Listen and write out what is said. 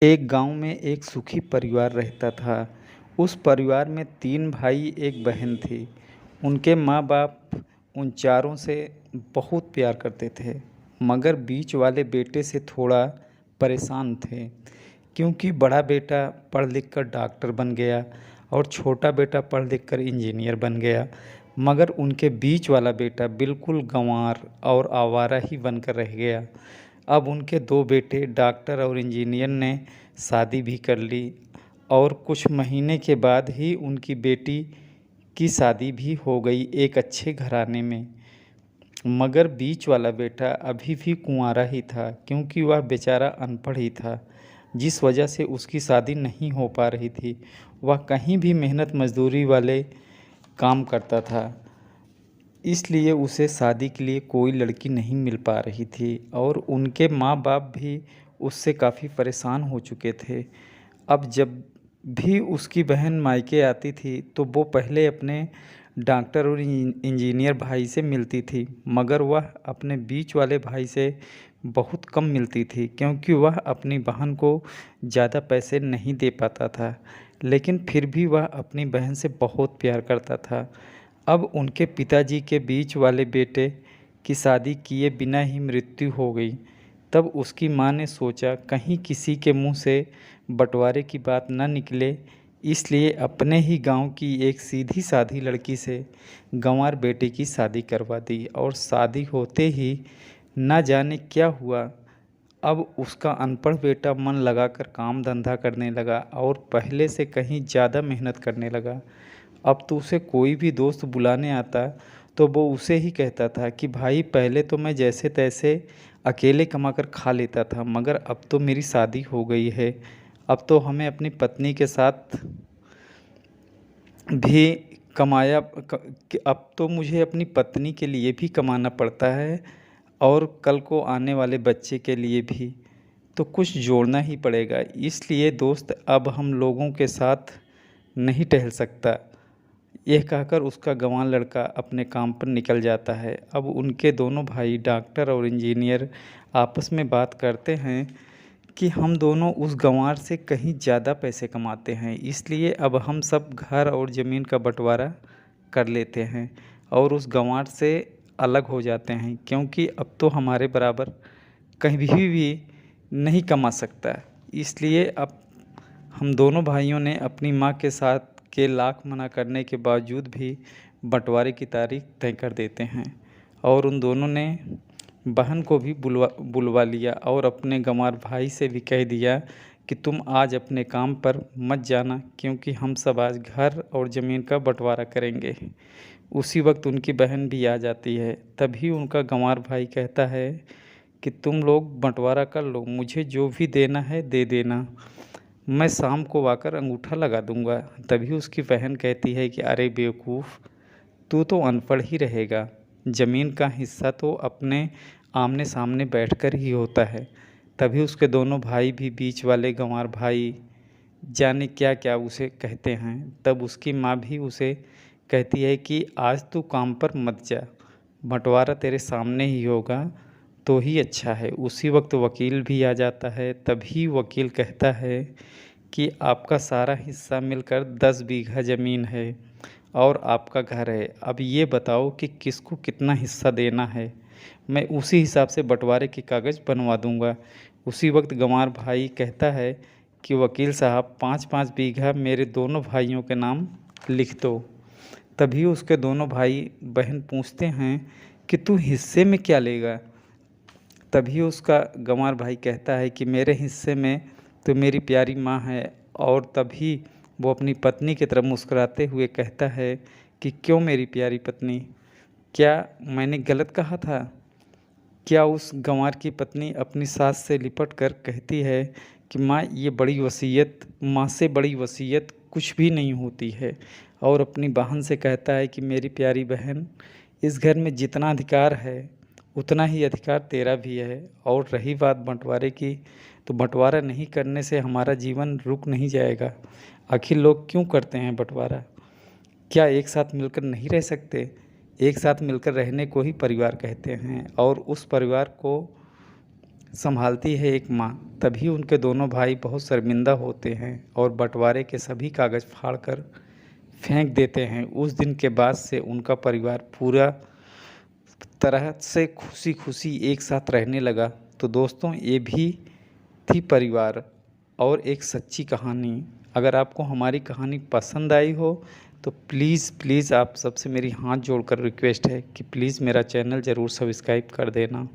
एक गांव में एक सुखी परिवार रहता था। उस परिवार में 3 भाई एक बहन थी। उनके माँ-बाप उन चारों से बहुत प्यार करते थे, मगर बीच वाले बेटे से थोड़ा परेशान थे, क्योंकि बड़ा बेटा पढ़ लिख कर डॉक्टर बन गया और छोटा बेटा पढ़ लिख कर इंजीनियर बन गया। मगर उनके बीच वाला बेटा बिल्कुल गँवार और आवारा ही बनकर रह गया। अब उनके 2 बेटे डॉक्टर और इंजीनियर ने शादी भी कर ली और कुछ महीने के बाद ही उनकी बेटी की शादी भी हो गई एक अच्छे घराने में। मगर बीच वाला बेटा अभी भी कुंवारा ही था, क्योंकि वह बेचारा अनपढ़ ही था, जिस वजह से उसकी शादी नहीं हो पा रही थी। वह कहीं भी मेहनत मजदूरी वाले काम करता था, इसलिए उसे शादी के लिए कोई लड़की नहीं मिल पा रही थी और उनके माँ-बाप भी उससे काफ़ी परेशान हो चुके थे। अब जब भी उसकी बहन मायके आती थी, तो वो पहले अपने डॉक्टर और इंजीनियर भाई से मिलती थी, मगर वह अपने बीच वाले भाई से बहुत कम मिलती थी, क्योंकि वह अपनी बहन को ज़्यादा पैसे नहीं दे पाता था। लेकिन फिर भी वह अपनी बहन से बहुत प्यार करता था। अब उनके पिताजी के बीच वाले बेटे की शादी किए बिना ही मृत्यु हो गई। तब उसकी माँ ने सोचा कहीं किसी के मुंह से बंटवारे की बात न निकले, इसलिए अपने ही गांव की एक सीधी साधी लड़की से गंवार बेटे की शादी करवा दी और शादी होते ही न जाने क्या हुआ। अब उसका अनपढ़ बेटा मन लगाकर काम धंधा करने लगा और पहले से कहीं ज़्यादा मेहनत करने लगा। अब तो उसे कोई भी दोस्त बुलाने आता तो वो उसे ही कहता था कि भाई, पहले तो मैं जैसे तैसे अकेले कमाकर खा लेता था, मगर अब तो मेरी शादी हो गई है। अब तो हमें अपनी पत्नी के साथ भी कमाया क कि अब तो मुझे अपनी पत्नी के लिए भी कमाना पड़ता है और कल को आने वाले बच्चे के लिए भी, तो कुछ जोड़ना ही पड़ेगा। इसलिए दोस्त, अब हम लोगों के साथ नहीं टहल सकता। यह कहकर उसका गँवार लड़का अपने काम पर निकल जाता है। अब उनके दोनों भाई डॉक्टर और इंजीनियर आपस में बात करते हैं कि हम दोनों उस गँवार से कहीं ज़्यादा पैसे कमाते हैं, इसलिए अब हम सब घर और ज़मीन का बँटवारा कर लेते हैं और उस गँवार से अलग हो जाते हैं, क्योंकि अब तो हमारे बराबर कहीं भी नहीं कमा सकता। इसलिए अब हम दोनों भाइयों ने अपनी माँ के साथ के लाख मना करने के बावजूद भी बंटवारे की तारीख तय कर देते हैं और उन दोनों ने बहन को भी बुलवा लिया और अपने गंवार भाई से भी कह दिया कि तुम आज अपने काम पर मत जाना, क्योंकि हम सब आज घर और ज़मीन का बंटवारा करेंगे। उसी वक्त उनकी बहन भी आ जाती है। तभी उनका गंवार भाई कहता है कि तुम लोग बंटवारा कर लो, मुझे जो भी देना है दे देना, मैं शाम को आकर अंगूठा लगा दूंगा। तभी उसकी बहन कहती है कि अरे बेवकूफ़, तू तो अनपढ़ ही रहेगा, ज़मीन का हिस्सा तो अपने आमने सामने बैठकर ही होता है। तभी उसके दोनों भाई भी, बीच वाले गंवार भाई, जाने क्या क्या उसे कहते हैं। तब उसकी माँ भी उसे कहती है कि आज तू काम पर मत जा, बंटवारा तेरे सामने ही होगा तो ही अच्छा है। उसी वक्त वकील भी आ जाता है। तभी वकील कहता है कि आपका सारा हिस्सा मिलकर 10 बीघा ज़मीन है और आपका घर है। अब ये बताओ कि किसको कितना हिस्सा देना है, मैं उसी हिसाब से बंटवारे के कागज़ बनवा दूंगा। उसी वक्त गंवार भाई कहता है कि वकील साहब, 5-5 बीघा मेरे दोनों भाइयों के नाम लिख दो। तभी उसके दोनों भाई बहन पूछते हैं कि तू हिस्से में क्या लेगा। तभी उसका गंवार भाई कहता है कि मेरे हिस्से में तो मेरी प्यारी माँ है। और तभी वो अपनी पत्नी की तरफ मुस्कुराते हुए कहता है कि क्यों मेरी प्यारी पत्नी, क्या मैंने गलत कहा था? क्या उस गंवार की पत्नी अपनी सास से लिपट कर कहती है कि माँ, ये बड़ी वसीयत, माँ से बड़ी वसीयत कुछ भी नहीं होती है। और अपनी बहन से कहता है कि मेरी प्यारी बहन, इस घर में जितना अधिकार है उतना ही अधिकार तेरा भी है। और रही बात बंटवारे की, तो बंटवारा नहीं करने से हमारा जीवन रुक नहीं जाएगा। आखिर लोग क्यों करते हैं बंटवारा? क्या एक साथ मिलकर नहीं रह सकते? एक साथ मिलकर रहने को ही परिवार कहते हैं और उस परिवार को संभालती है एक माँ, तभी उनके दोनों भाई बहुत शर्मिंदा होते हैं और बँटवारे के सभी कागज़ फाड़कर फेंक देते हैं। उस दिन के बाद से उनका परिवार पूरा तरह से खुशी-खुशी एक साथ रहने लगा। तो दोस्तों, ये भी थी परिवार और एक सच्ची कहानी। अगर आपको हमारी कहानी पसंद आई हो तो प्लीज़ आप सबसे मेरी हाथ जोड़कर रिक्वेस्ट है कि प्लीज़ मेरा चैनल ज़रूर सब्सक्राइब कर देना।